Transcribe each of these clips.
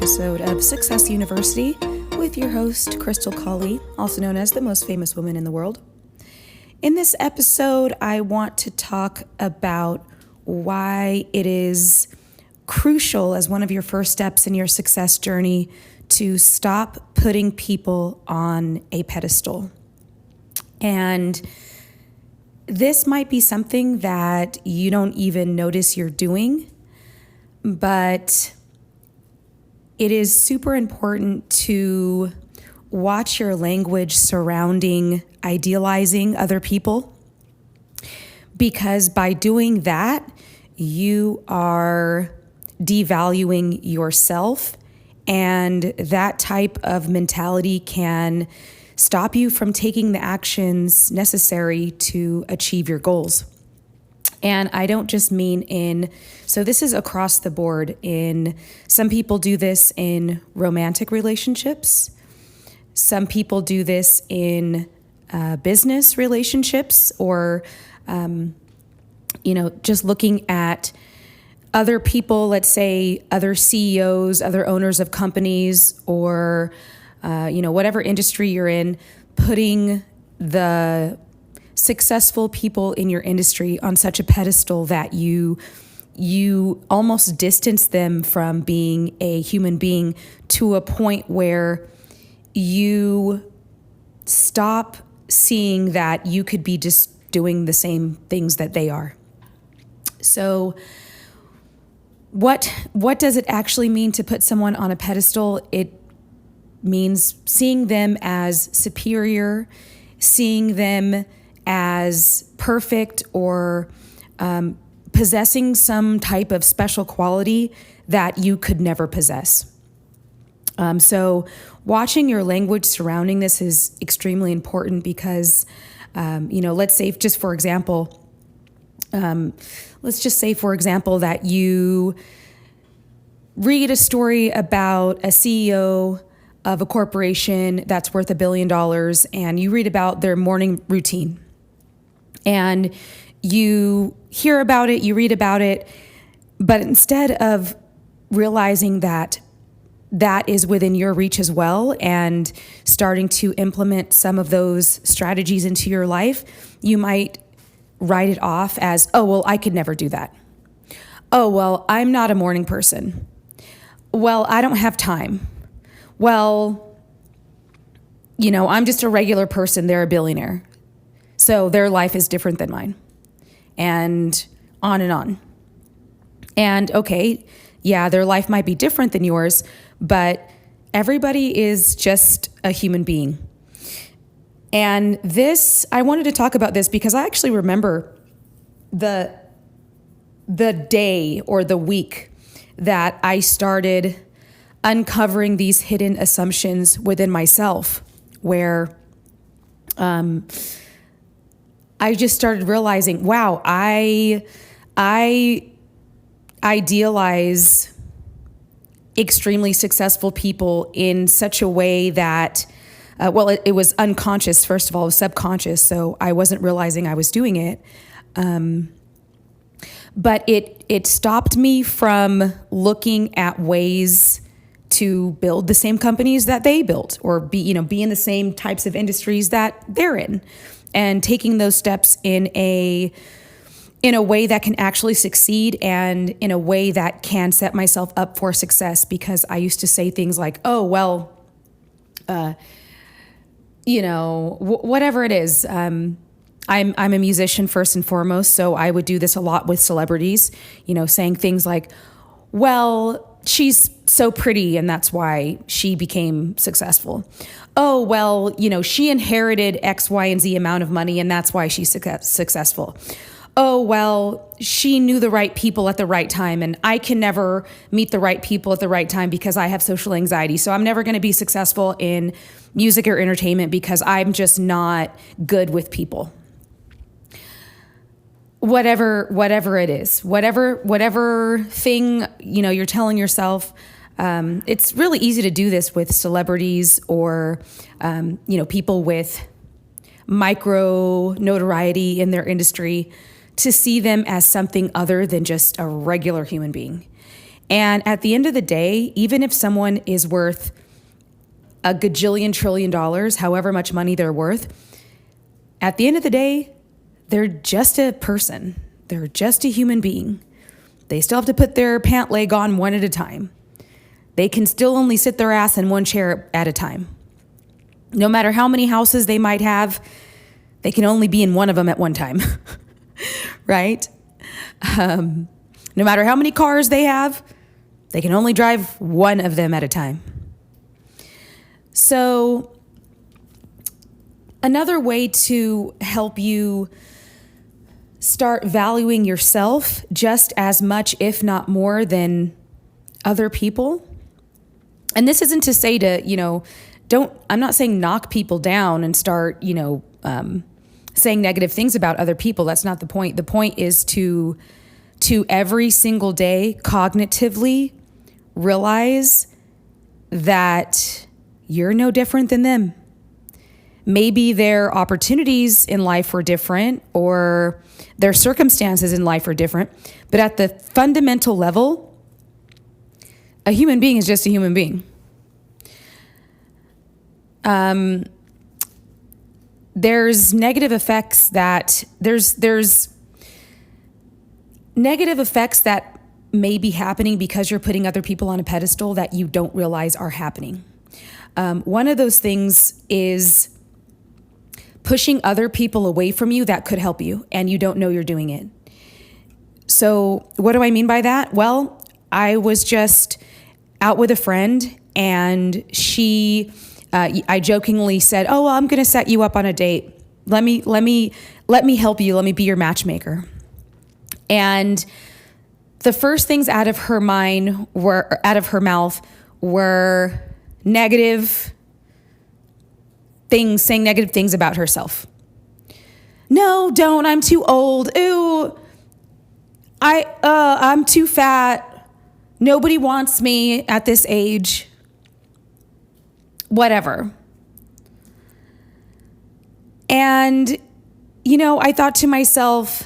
episode of Success University with your host, Krystal, also known as the most famous woman in the world. In this episode, I want to talk about why it is crucial as one of your first steps in your success journey to stop putting people on a pedestal. And this might be something that you don't even notice you're doing, but it is super important to watch your language surrounding idealizing other people, because by doing that, you are devaluing yourself, and that type of mentality can stop you from taking the actions necessary to achieve your goals. And I don't just mean so this is across the board. Some people do this in romantic relationships. Some people do this in business relationships, or, just looking at other people, let's say other CEOs, other owners of companies, or, whatever industry you're in, putting the successful people in your industry on such a pedestal that you almost distance them from being a human being, to a point where you stop seeing that you could be just doing the same things that they are. So what does it actually mean to put someone on a pedestal? It means seeing them as superior, seeing them as perfect, or possessing some type of special quality that you could never possess. So watching your language surrounding this is extremely important, because, let's say let's just say, for example, that you read a story about a CEO of a corporation that's worth $1 billion, and you read about their morning routine. And you hear about it, you read about it, but instead of realizing that that is within your reach as well, and starting to implement some of those strategies into your life, you might write it off as, oh, well, I could never do that. Oh, well, I'm not a morning person. Well, I don't have time. Well, I'm just a regular person. They're a billionaire, so their life is different than mine, and on and on. And okay, yeah, their life might be different than yours, but everybody is just a human being. And I wanted to talk about this because I actually remember the day or the week that I started uncovering these hidden assumptions within myself, where I just started realizing, wow, I idealize extremely successful people in such a way that, it was unconscious, first of all, it was subconscious, so I wasn't realizing I was doing it. But it stopped me from looking at ways to build the same companies that they built, or be in the same types of industries that they're in, and taking those steps in a way that can actually succeed, and in a way that can set myself up for success. Because I used to say things like, oh, well, whatever it is. I'm a musician first and foremost, so I would do this a lot with celebrities, saying things like, well, she's so pretty and that's why she became successful. Oh, well, she inherited X, Y, and Z amount of money and that's why she's successful. Oh, well, she knew the right people at the right time, and I can never meet the right people at the right time because I have social anxiety. So I'm never going to be successful in music or entertainment because I'm just not good with people. Whatever it is, whatever thing, you're telling yourself, it's really easy to do this with celebrities, or, people with micro notoriety in their industry, to see them as something other than just a regular human being. And at the end of the day, even if someone is worth a gajillion trillion dollars, however much money they're worth, at the end of the day, they're just a person. They're just a human being. They still have to put their pant leg on one at a time. They can still only sit their ass in one chair at a time. No matter how many houses they might have, they can only be in one of them at one time, right? No matter how many cars they have, they can only drive one of them at a time. So another way to help you start valuing yourself just as much, if not more, than other people. And this isn't to say to, I'm not saying knock people down and start, saying negative things about other people. That's not the point. The point is to every single day cognitively realize that you're no different than them. Maybe their opportunities in life were different or their circumstances in life are different, but at the fundamental level, a human being is just a human being. There's negative effects that there's negative effects that may be happening because you're putting other people on a pedestal that you don't realize are happening. One of those things is pushing other people away from you that could help you, and you don't know you're doing it. So what do I mean by that? Well, I was just out with a friend, and I jokingly said, "Oh, well, I'm going to set you up on a date. Let me help you. Let me be your matchmaker." And the first things out of her mouth were negative things, saying negative things about herself. No, don't. I'm too old. Ooh, I'm too fat. Nobody wants me at this age. Whatever. And, I thought to myself,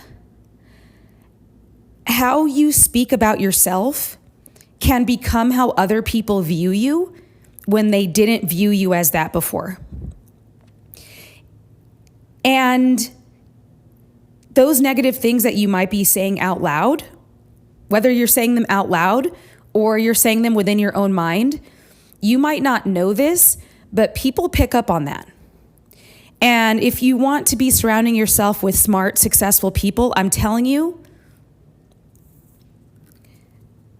how you speak about yourself can become how other people view you when they didn't view you as that before. And those negative things that you might be saying out loud, whether you're saying them out loud or you're saying them within your own mind, you might not know this, but people pick up on that. And if you want to be surrounding yourself with smart, successful people, I'm telling you,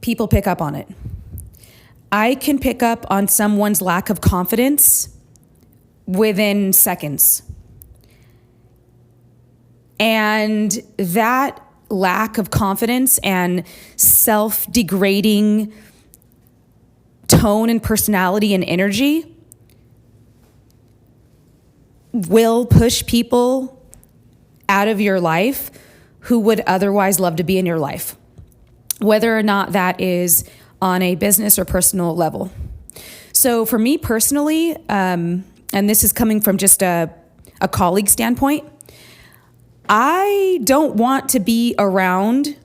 people pick up on it. I can pick up on someone's lack of confidence within seconds. And that lack of confidence and self-degrading tone and personality and energy will push people out of your life who would otherwise love to be in your life, whether or not that is on a business or personal level. So for me personally, and this is coming from just a colleague standpoint, I don't want to be around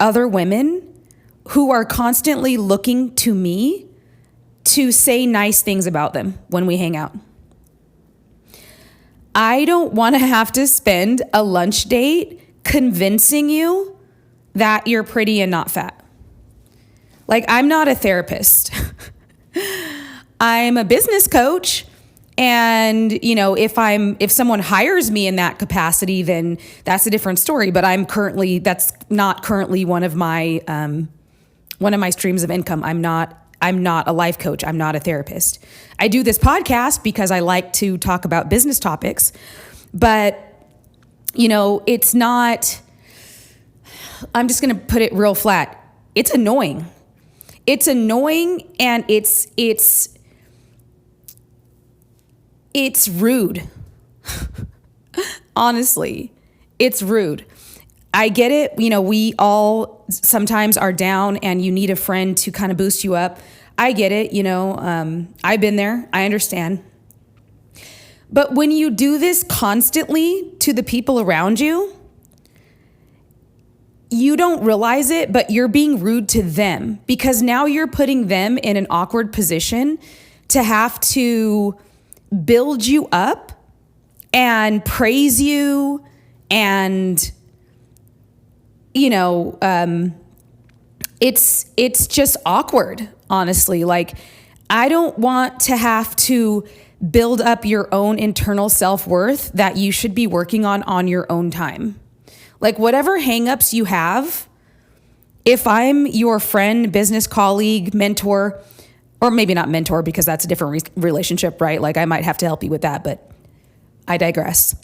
other women who are constantly looking to me to say nice things about them when we hang out. I don't want to have to spend a lunch date convincing you that you're pretty and not fat. Like, I'm not a therapist. I'm a business coach. And, if someone hires me in that capacity, then that's a different story. But that's not currently one of my streams of income. I'm not a life coach. I'm not a therapist. I do this podcast because I like to talk about business topics, but it's not, I'm just going to put it real flat. It's annoying. It's annoying, and it's rude. Honestly, it's rude. I get it. We all sometimes are down and you need a friend to kind of boost you up. I get it. I've been there. I understand. But when you do this constantly to the people around you, you don't realize it, but you're being rude to them because now you're putting them in an awkward position to have to build you up and praise you and, it's just awkward, honestly. Like, I don't want to have to build up your own internal self-worth that you should be working on your own time. Like, whatever hangups you have, if I'm your friend, business colleague, mentor, or maybe not mentor because that's a different relationship, right? Like, I might have to help you with that, but I digress.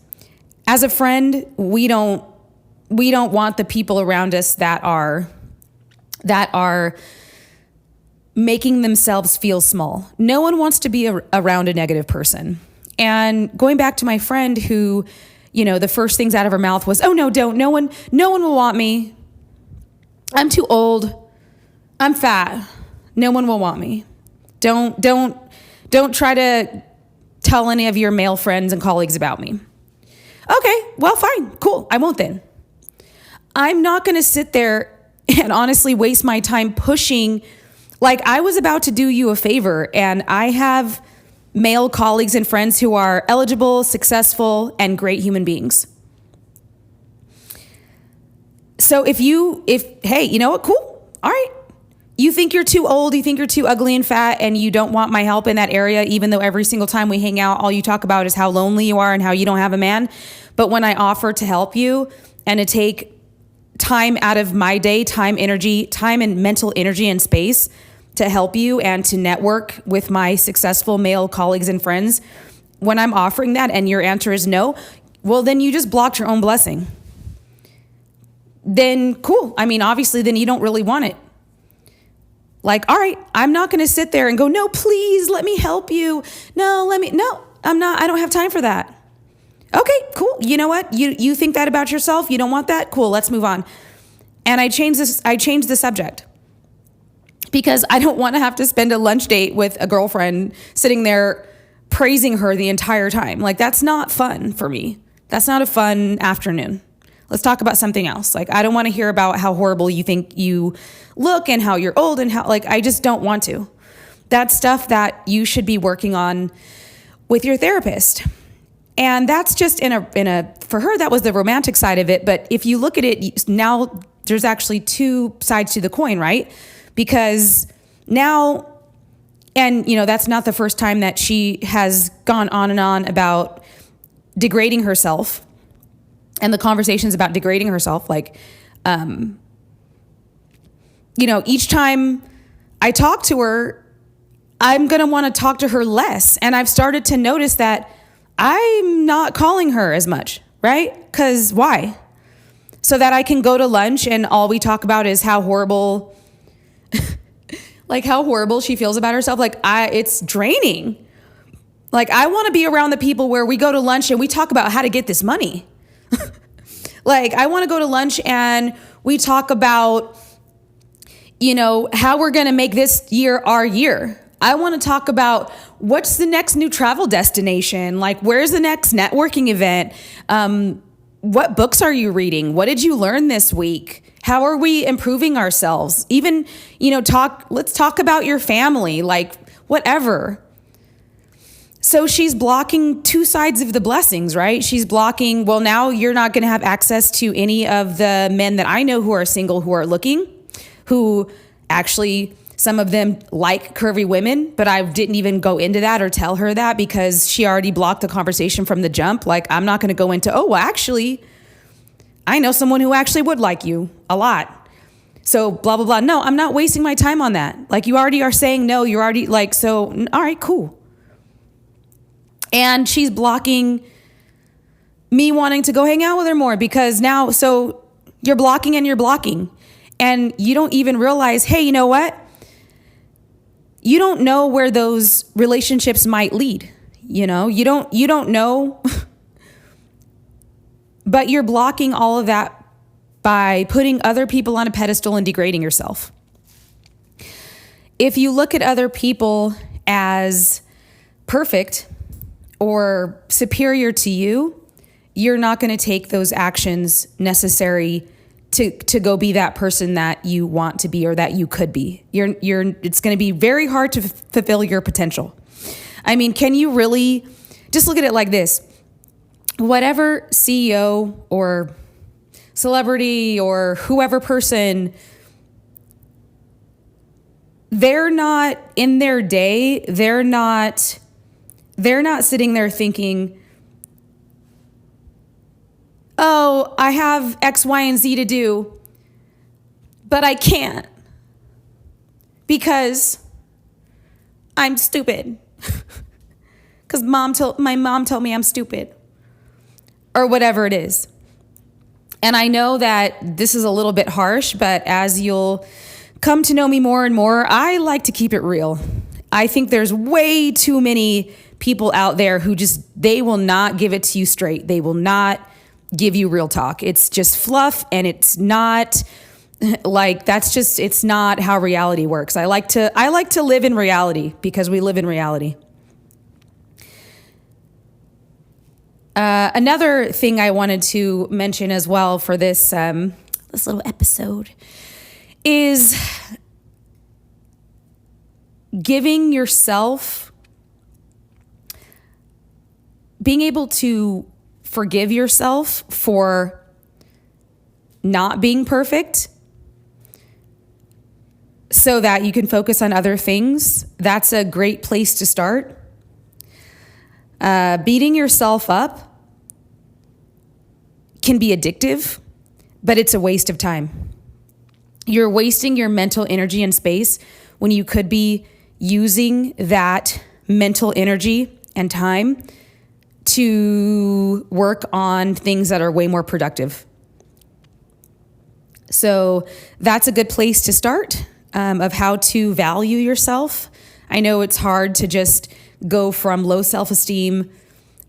As a friend, we don't want the people around us that are making themselves feel small. No one wants to be around a negative person. And going back to my friend who, the first things out of her mouth was, "Oh no, don't. No one will want me. I'm too old. I'm fat. No one will want me. Don't try to tell any of your male friends and colleagues about me." Okay, well, fine, cool. I won't then. I'm not going to sit there and honestly waste my time pushing. Like, I was about to do you a favor, and I have male colleagues and friends who are eligible, successful, and great human beings. So hey, you know what? Cool. All right. You think you're too old, you think you're too ugly and fat, and you don't want my help in that area, even though every single time we hang out, all you talk about is how lonely you are and how you don't have a man. But when I offer to help you and to take time out of my day, time and mental energy and space to help you and to network with my successful male colleagues and friends, when I'm offering that and your answer is no, well, then you just blocked your own blessing. Then cool. I mean, obviously, then you don't really want it. Like, all right, I'm not going to sit there and go, "No, please let me help you. No, I'm not. I don't have time for that." Okay, cool. You know what? You think that about yourself? You don't want that? Cool. Let's move on. And I changed the subject because I don't want to have to spend a lunch date with a girlfriend sitting there praising her the entire time. Like, that's not fun for me. That's not a fun afternoon. Let's talk about something else. Like, I don't want to hear about how horrible you think you look and how you're old and how, like, I just don't want to. That's stuff that you should be working on with your therapist. And that's just for her, that was the romantic side of it. But if you look at it now, there's actually two sides to the coin, right? Because now, and that's not the first time that she has gone on and on about degrading herself and the conversations about degrading herself. Like, each time I talk to her, I'm going to want to talk to her less. And I've started to notice that I'm not calling her as much, right? Because why? So that I can go to lunch and all we talk about is how horrible, how horrible she feels about herself. It's draining. Like, I want to be around the people where we go to lunch and we talk about how to get this money. I want to go to lunch and we talk about, how we're going to make this year our year. I want to talk about what's the next new travel destination? Like, where's the next networking event? What books are you reading? What did you learn this week? How are we improving ourselves? Even, let's talk about your family, whatever. So she's blocking two sides of the blessings, right? She's blocking, well, now you're not going to have access to any of the men that I know who are single, who are looking, who actually, some of them like curvy women, but I didn't even go into that or tell her that because she already blocked the conversation from the jump. I'm not going to go into, actually, I know someone who actually would like you a lot. So blah, blah, blah. No, I'm not wasting my time on that. You already are saying no, you're already so, all right, cool. And she's blocking me wanting to go hang out with her more because now, so you're blocking and you're blocking. And you don't even realize, hey, you know what? You don't know where those relationships might lead. You don't know, but you're blocking all of that by putting other people on a pedestal and degrading yourself. If you look at other people as perfect or superior to you, you're not going to take those actions necessary to go be that person that you want to be or that you could be. It's going to be very hard to fulfill your potential. I mean, can you really just look at it like this? Whatever CEO or celebrity or whoever person, they're not in their day, they're not sitting there thinking, oh, I have X, Y, and Z to do, but I can't because I'm stupid. Because my mom told me I'm stupid or whatever it is. And I know that this is a little bit harsh, but as you'll come to know me more and more, I like to keep it real. I think there's way too many people out there who they will not give it to you straight. They will not give you real talk. It's just fluff, and it's not like it's not how reality works. I like to live in reality because we live in reality. Another thing I wanted to mention as well for this little episode is giving yourself, being able to forgive yourself for not being perfect so that you can focus on other things. That's a great place to start. Beating yourself up can be addictive, but it's a waste of time. You're wasting your mental energy and space when you could be using that mental energy and time to work on things that are way more productive. So that's a good place to start of how to value yourself. I know it's hard to just go from low self-esteem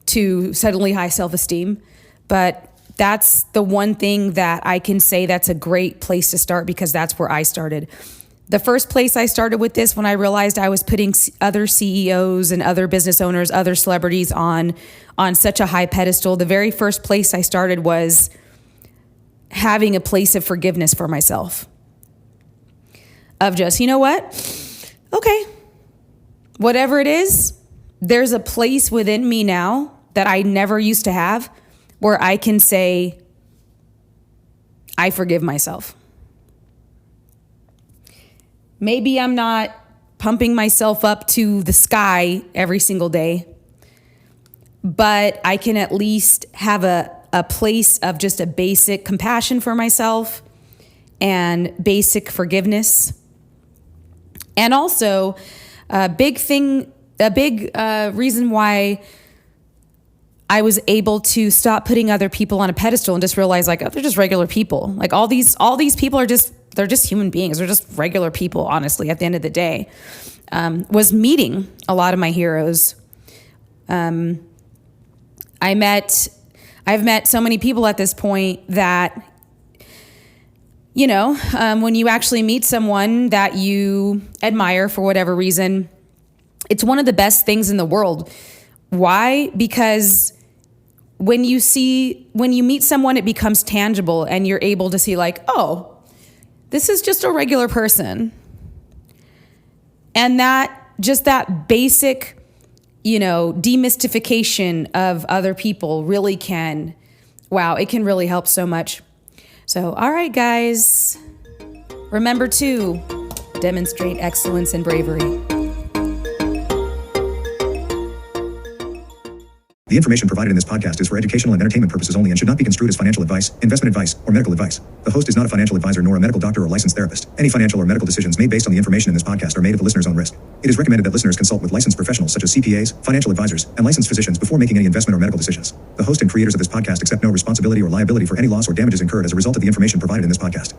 to suddenly high self-esteem, but that's the one thing that I can say that's a great place to start because that's where I started. The first place I started with this when I realized I was putting other CEOs and other business owners, other celebrities on such a high pedestal, the very first place I started was having a place of forgiveness for myself. Of just, you know what? Okay, whatever it is, there's a place within me now that I never used to have where I can say, I forgive myself. Maybe I'm not pumping myself up to the sky every single day, but I can at least have a place of just a basic compassion for myself and basic forgiveness. And also a big reason why I was able to stop putting other people on a pedestal and just realize like, oh, they're just regular people. Like all these people they're just human beings. They're just regular people, honestly, at the end of the day, was meeting a lot of my heroes. I've met so many people at this point that, you know, when you actually meet someone that you admire for whatever reason, it's one of the best things in the world. Why? Because when you meet someone, it becomes tangible and you're able to see like, oh, this is just a regular person. And that basic, you know, demystification of other people really can really help so much. So, all right, guys, remember to demonstrate excellence and bravery. The information provided in this podcast is for educational and entertainment purposes only and should not be construed as financial advice, investment advice, or medical advice. The host is not a financial advisor nor a medical doctor or licensed therapist. Any financial or medical decisions made based on the information in this podcast are made at the listener's own risk. It is recommended that listeners consult with licensed professionals such as CPAs, financial advisors, and licensed physicians before making any investment or medical decisions. The host and creators of this podcast accept no responsibility or liability for any loss or damages incurred as a result of the information provided in this podcast.